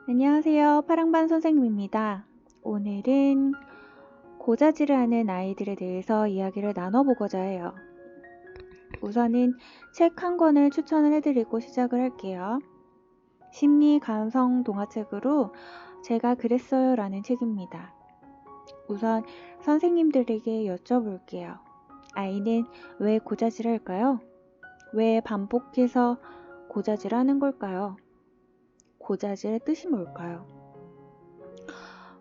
안녕하세요. 파랑반 선생님입니다. 오늘은 고자질을 하는 아이들에 대해서 이야기를 나눠보고자 해요. 우선은 책 한 권을 추천을 해드리고 시작을 할게요. 심리 감성 동화책으로 제가 그랬어요 라는 책입니다. 우선 선생님들에게 여쭤볼게요. 아이는 왜 고자질할까요? 왜 반복해서 고자질하는 걸까요? 고자질의 뜻이 뭘까요?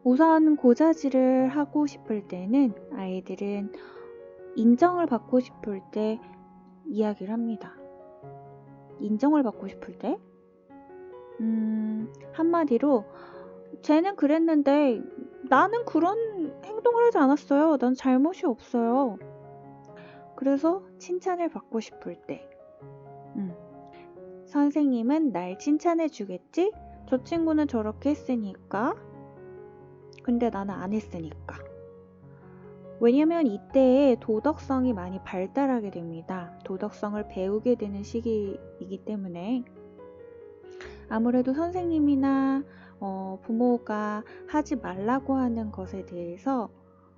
우선 고자질을 하고 싶을 때는 아이들은 인정을 받고 싶을 때 이야기를 합니다. 인정을 받고 싶을 때? 한마디로 쟤는 그랬는데 나는 그런 행동을 하지 않았어요. 난 잘못이 없어요. 그래서 칭찬을 받고 싶을 때 선생님은 날 칭찬해 주겠지? 저 친구는 저렇게 했으니까. 근데 나는 안 했으니까. 왜냐면 이때에 도덕성이 많이 발달하게 됩니다. 도덕성을 배우게 되는 시기이기 때문에 아무래도 선생님이나 부모가 하지 말라고 하는 것에 대해서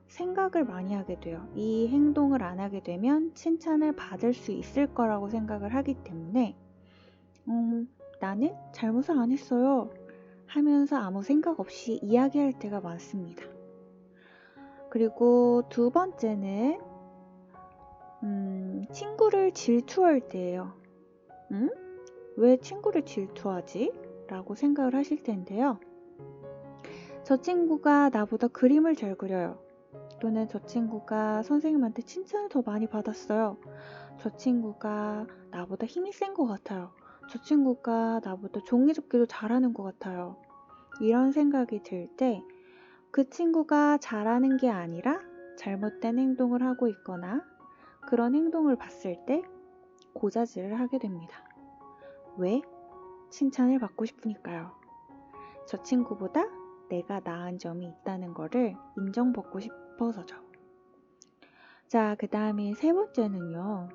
생각을 많이 하게 돼요. 이 행동을 안 하게 되면 칭찬을 받을 수 있을 거라고 생각을 하기 때문에 나는 잘못을 안 했어요 하면서 아무 생각 없이 이야기할 때가 많습니다. 그리고 두 번째는 친구를 질투할 때예요. 왜 친구를 질투하지? 라고 생각을 하실 텐데요. 저 친구가 나보다 그림을 잘 그려요. 또는 저 친구가 선생님한테 칭찬을 더 많이 받았어요. 저 친구가 나보다 힘이 센 것 같아요. 저 친구가 나보다 종이접기도 잘하는 것 같아요. 이런 생각이 들 때 그 친구가 잘하는 게 아니라 잘못된 행동을 하고 있거나 그런 행동을 봤을 때 고자질을 하게 됩니다. 왜? 칭찬을 받고 싶으니까요. 저 친구보다 내가 나은 점이 있다는 거를 인정받고 싶어서죠. 자, 그 다음에 세 번째는요.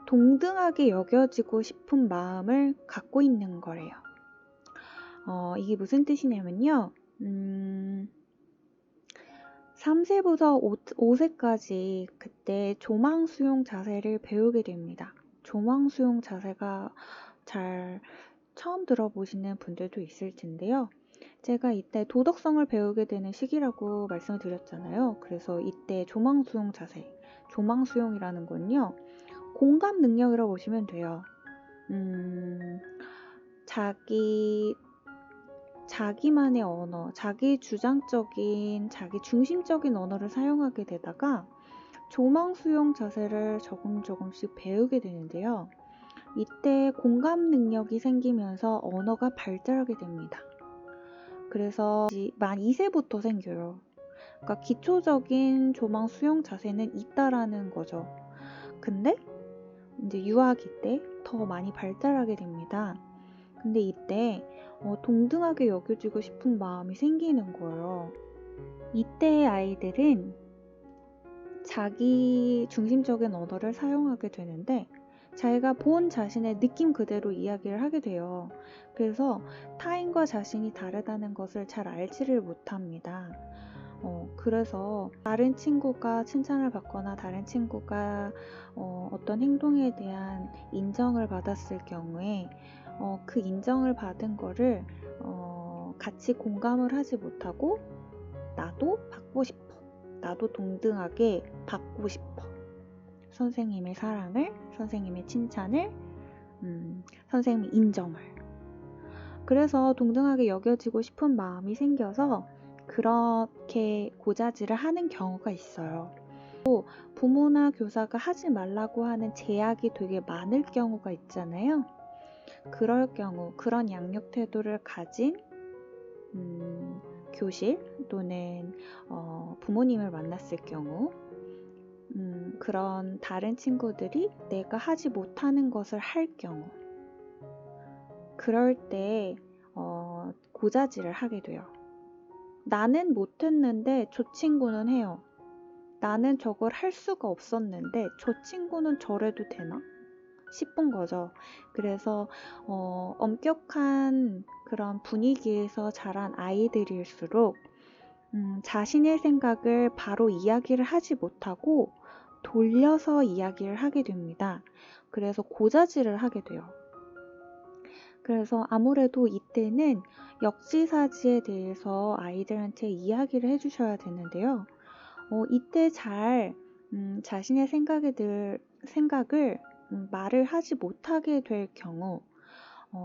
동등하게 여겨지고 싶은 마음을 갖고 있는 거래요. 이게 무슨 뜻이냐면요. 3세부터 5세까지 그때 조망수용 자세를 배우게 됩니다. 조망수용 자세가 잘 처음 들어보시는 분들도 있을 텐데요. 제가 이때 도덕성을 배우게 되는 시기라고 말씀을 드렸잖아요. 그래서 이때 조망수용 자세, 조망수용이라는 건요. 공감 능력이라고 보시면 돼요. 자기만의 언어, 자기 주장적인, 자기 중심적인 언어를 사용하게 되다가 조망수용 자세를 조금씩 배우게 되는데요. 이때 공감 능력이 생기면서 언어가 발달하게 됩니다. 그래서 만 2세부터 생겨요. 그러니까 기초적인 조망 수용 자세는 있다라는 거죠. 근데 이제 유아기 때 더 많이 발달하게 됩니다. 근데 이때 동등하게 여겨지고 싶은 마음이 생기는 거예요. 이때 아이들은 자기 중심적인 언어를 사용하게 되는데 자기가 본 자신의 느낌 그대로 이야기를 하게 돼요. 그래서 타인과 자신이 다르다는 것을 잘 알지를 못합니다. 그래서 다른 친구가 칭찬을 받거나 다른 친구가 어떤 행동에 대한 인정을 받았을 경우에 그 인정을 받은 거를 같이 공감을 하지 못하고 나도 받고 싶어. 나도 동등하게 받고 싶어. 선생님의 사랑을, 선생님의 칭찬을, 선생님의 인정을. 그래서 동등하게 여겨지고 싶은 마음이 생겨서 그렇게 고자질을 하는 경우가 있어요. 또 부모나 교사가 하지 말라고 하는 제약이 되게 많을 경우가 있잖아요. 그럴 경우 그런 양육 태도를 가진 교실 또는 부모님을 만났을 경우 그런 다른 친구들이 내가 하지 못하는 것을 할 경우 그럴 때 고자질을 하게 돼요. 나는 못했는데 저 친구는 해요. 나는 저걸 할 수가 없었는데 저 친구는 저래도 되나? 싶은 거죠. 그래서 엄격한 그런 분위기에서 자란 아이들일수록 자신의 생각을 바로 이야기를 하지 못하고 돌려서 이야기를 하게 됩니다. 그래서 고자질을 하게 돼요. 그래서 아무래도 이때는 역지사지에 대해서 아이들한테 이야기를 해주셔야 되는데요. 이때 잘 자신의 생각을 말을 하지 못하게 될 경우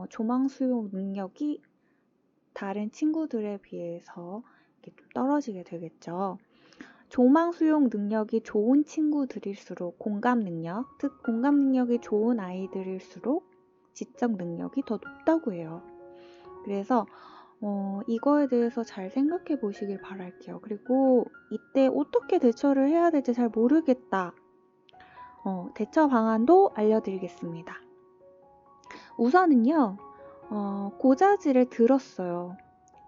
조망 수용 능력이 다른 친구들에 비해서 이렇게 좀 떨어지게 되겠죠. 조망 수용 능력이 좋은 친구들일수록 공감 능력, 즉 공감 능력이 좋은 아이들일수록 지적 능력이 더 높다고 해요. 그래서 이거에 대해서 잘 생각해 보시길 바랄게요. 그리고 이때 어떻게 대처를 해야 될지 잘 모르겠다. 대처 방안도 알려드리겠습니다. 우선은요, 고자질을 들었어요.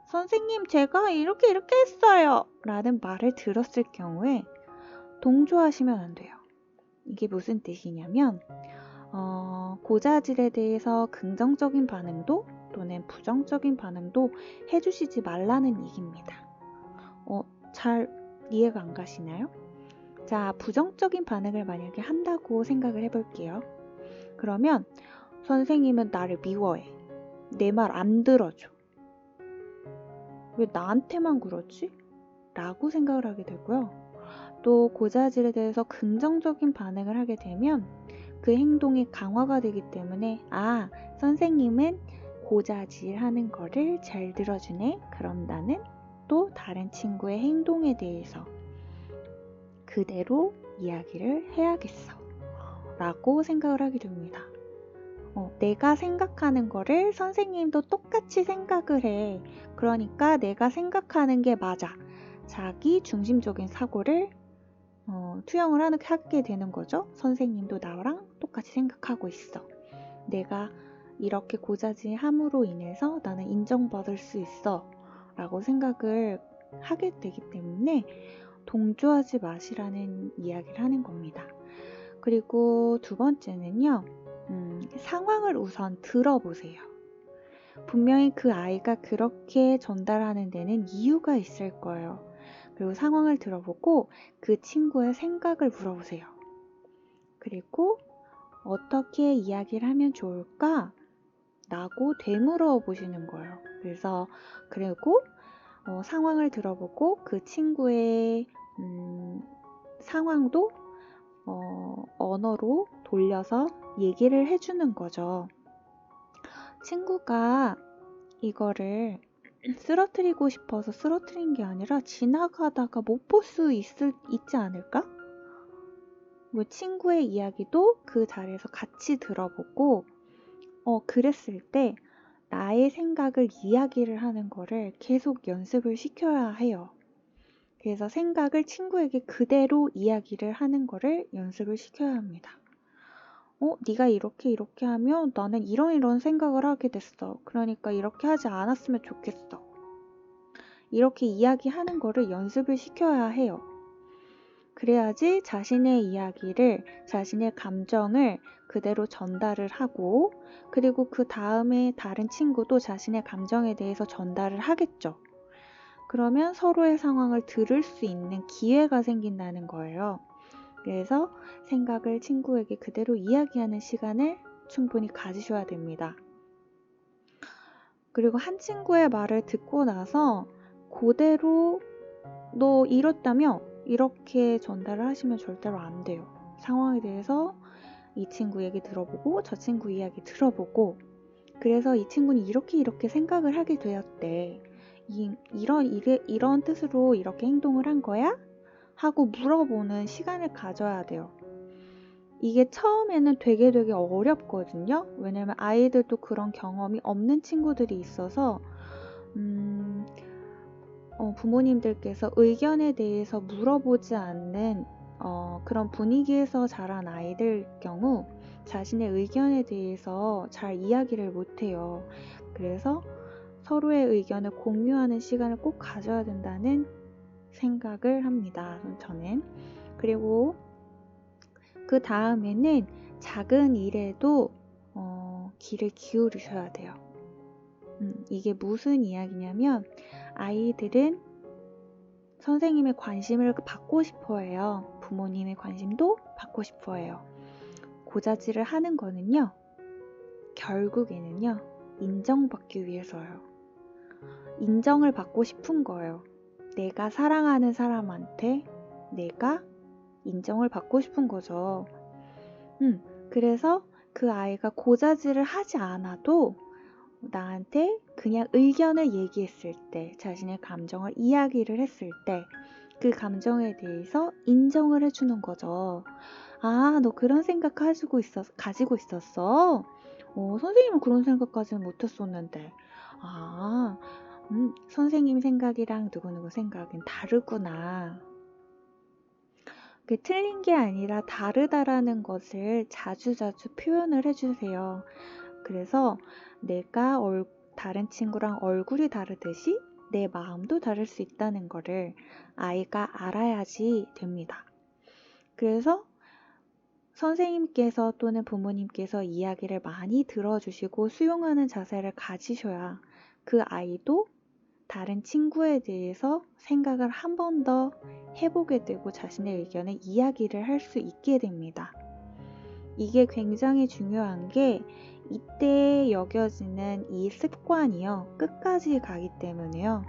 선생님, 제가 이렇게 했어요. 라는 말을 들었을 경우에 동조하시면 안 돼요. 이게 무슨 뜻이냐면, 고자질에 대해서 긍정적인 반응도 또는 부정적인 반응도 해주시지 말라는 얘기입니다. 잘 이해가 안 가시나요? 자, 부정적인 반응을 만약에 한다고 생각을 해볼게요. 그러면 선생님은 나를 미워해. 내 말 안 들어줘. 왜 나한테만 그러지? 라고 생각을 하게 되고요. 또 고자질에 대해서 긍정적인 반응을 하게 되면 그 행동이 강화가 되기 때문에 선생님은 고자질하는 거를 잘 들어주네. 그럼 나는 또 다른 친구의 행동에 대해서 그대로 이야기를 해야겠어. 라고 생각을 하게 됩니다. 내가 생각하는 거를 선생님도 똑같이 생각을 해. 그러니까 내가 생각하는 게 맞아. 자기 중심적인 사고를 투영을 하게 되는 거죠. 선생님도 나랑 똑같이 생각하고 있어. 내가 이렇게 고자질함으로 인해서 나는 인정받을 수 있어. 라고 생각을 하게 되기 때문에 동조하지 마시라는 이야기를 하는 겁니다. 그리고 두 번째는요. 상황을 우선 들어보세요. 분명히 그 아이가 그렇게 전달하는 데는 이유가 있을 거예요. 그리고 상황을 들어보고 그 친구의 생각을 물어보세요. 그리고 어떻게 이야기를 하면 좋을까? 라고 되물어 보시는 거예요. 그리고 상황을 들어보고 그 친구의 상황도 언어로 돌려서 얘기를 해주는 거죠. 친구가 이거를 쓰러뜨리고 싶어서 쓰러뜨린 게 아니라 지나가다가 못 볼 수 있지 않을까? 뭐 친구의 이야기도 그 자리에서 같이 들어보고 그랬을 때 나의 생각을 이야기를 하는 거를 계속 연습을 시켜야 해요. 그래서 생각을 친구에게 그대로 이야기를 하는 거를 연습을 시켜야 합니다. 네가 이렇게 하면 나는 이런 생각을 하게 됐어. 그러니까 이렇게 하지 않았으면 좋겠어. 이렇게 이야기하는 거를 연습을 시켜야 해요. 그래야지 자신의 이야기를, 자신의 감정을 그대로 전달을 하고, 그리고 그 다음에 다른 친구도 자신의 감정에 대해서 전달을 하겠죠. 그러면 서로의 상황을 들을 수 있는 기회가 생긴다는 거예요. 그래서 생각을 친구에게 그대로 이야기하는 시간을 충분히 가지셔야 됩니다. 그리고 한 친구의 말을 듣고 나서 그대로 너 이렇다며 이렇게 전달을 하시면 절대로 안 돼요. 상황에 대해서 이 친구 얘기 들어보고 저 친구 이야기 들어보고 그래서 이 친구는 이렇게 생각을 하게 되었대. 이런 뜻으로 이렇게 행동을 한 거야? 하고 물어보는 시간을 가져야 돼요. 이게 처음에는 되게 어렵거든요. 왜냐면 아이들도 그런 경험이 없는 친구들이 있어서 부모님들께서 의견에 대해서 물어보지 않는 그런 분위기에서 자란 아이들 경우 자신의 의견에 대해서 잘 이야기를 못해요. 그래서 서로의 의견을 공유하는 시간을 꼭 가져야 된다는 생각을 합니다. 저는. 그리고 그 다음에는 작은 일에도 귀를 기울이셔야 돼요. 이게 무슨 이야기냐면 아이들은 선생님의 관심을 받고 싶어 해요. 부모님의 관심도 받고 싶어 해요. 고자질을 하는 거는요. 결국에는요. 인정받기 위해서요. 인정을 받고 싶은 거예요. 내가 사랑하는 사람한테 내가 인정을 받고 싶은 거죠. 그래서 그 아이가 고자질을 하지 않아도 나한테 그냥 의견을 얘기했을 때, 자신의 감정을 이야기를 했을 때, 그 감정에 대해서 인정을 해주는 거죠. 아, 너 그런 생각 가지고 있었어? 선생님은 그런 생각까지는 못했었는데. 아, 선생님 생각이랑 누구누구 생각은 다르구나. 틀린 게 아니라 다르다라는 것을 자주자주 표현을 해주세요. 그래서 내가 다른 친구랑 얼굴이 다르듯이 내 마음도 다를 수 있다는 거를 아이가 알아야지 됩니다. 그래서 선생님께서 또는 부모님께서 이야기를 많이 들어주시고 수용하는 자세를 가지셔야 그 아이도 다른 친구에 대해서 생각을 한 번 더 해보게 되고 자신의 의견을 이야기를 할 수 있게 됩니다. 이게 굉장히 중요한 게 이때 여겨지는 이 습관이요. 끝까지 가기 때문에요.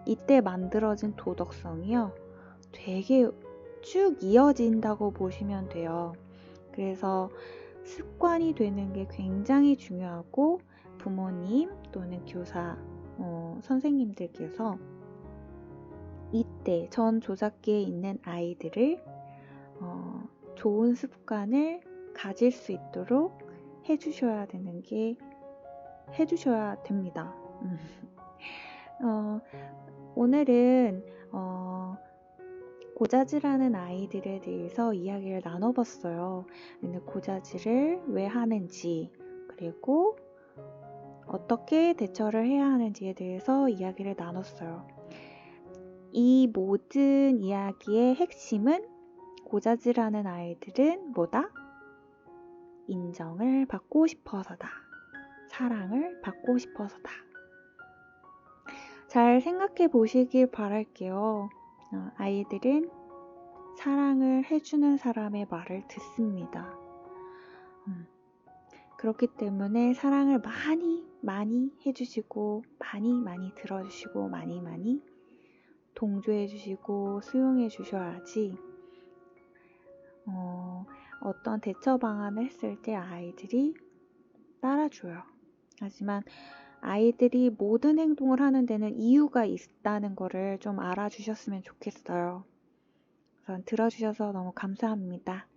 이때 만들어진 도덕성이요. 되게 쭉 이어진다고 보시면 돼요. 그래서 습관이 되는 게 굉장히 중요하고 부모님 또는 교사, 선생님들께서 이때 전 조작기에 있는 아이들을 좋은 습관을 가질 수 있도록 해주셔야 됩니다. 오늘은 고자질하는 아이들에 대해서 이야기를 나눠봤어요. 근데 고자질을 왜 하는지, 그리고 어떻게 대처를 해야 하는지에 대해서 이야기를 나눴어요. 이 모든 이야기의 핵심은 고자질하는 아이들은 뭐다? 인정을 받고 싶어서다. 사랑을 받고 싶어서다. 잘 생각해 보시길 바랄게요. 아이들은 사랑을 해주는 사람의 말을 듣습니다. 그렇기 때문에 사랑을 많이 해주시고 많이 들어주시고 많이 동조해주시고 수용해주셔야지 어떤 대처 방안을 했을 때 아이들이 따라줘요. 하지만 아이들이 모든 행동을 하는 데는 이유가 있다는 거를 좀 알아주셨으면 좋겠어요. 우선 들어주셔서 너무 감사합니다.